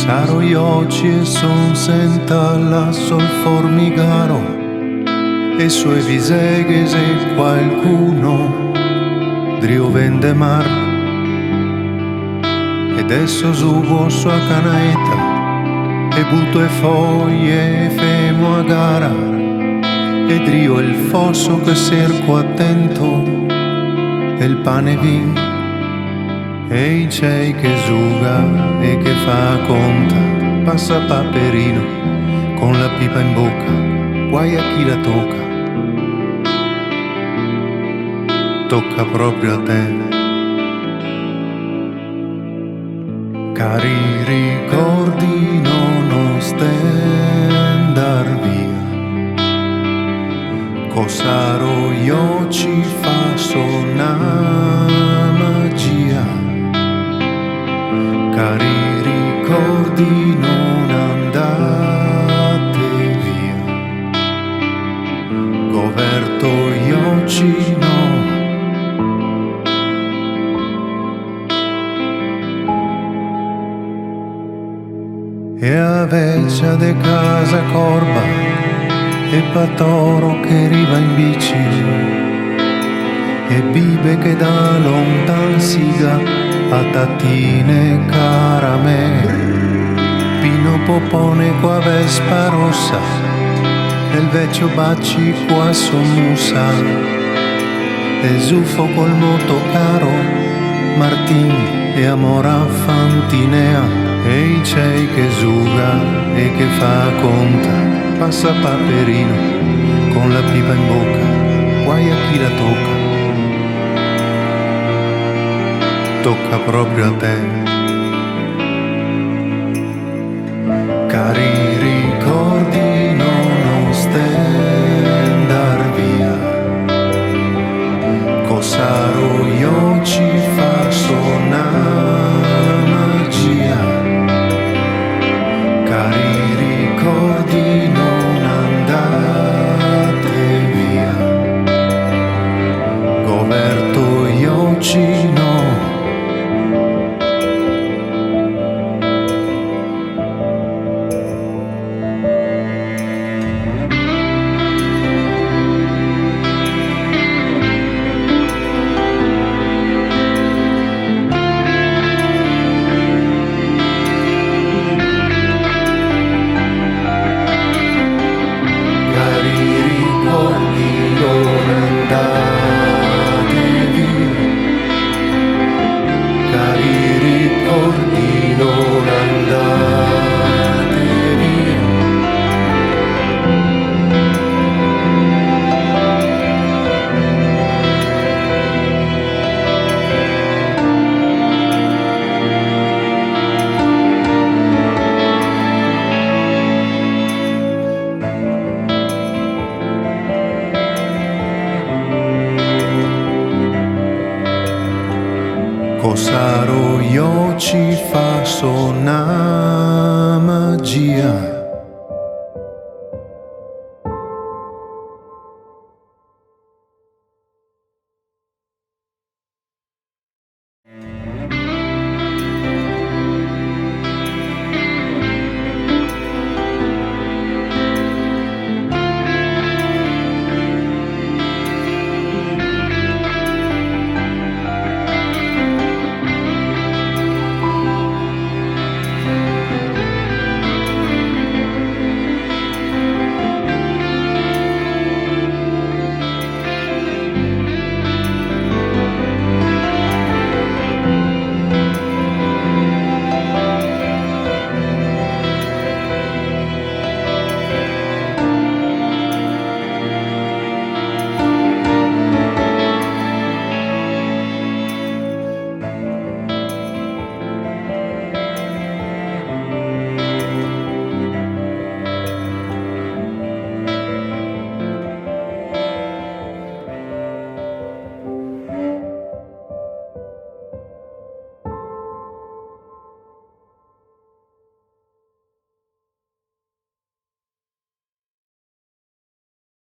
Saro gli occhi e son senta la sol formigaro e sue viseghe se qualcuno drio vende mar e adesso subo sua canaeta e butto e foglie e femo a gara e drio il fosso che cerco attento e il pane vin e i cei che suga e che fa conta passa Paperino con la pipa in bocca, guai a chi la tocca proprio a te. Cari ricordi non stendar via, cos'aro io ci fa sonna magia. Cari ricordi non andate via, goverto io ci no. E a vecchia de casa corba e patoro che riva in bici e bibe che da lontan siga a tattine caramelle, pino popone qua vespa rossa e il vecchio baci qua sommusa e zuffo col motocaro Martin e amora fantinea e i cei che suga e che fa conta passa Paperino con la pipa in bocca, guai a chi la tocca proprio a te. Cari ricordi non stendar via, cos'aro io ci fa sonna magia. Cari ricordi non andate via, goverto io ci no. Cos'aro io ci fa sonna magia.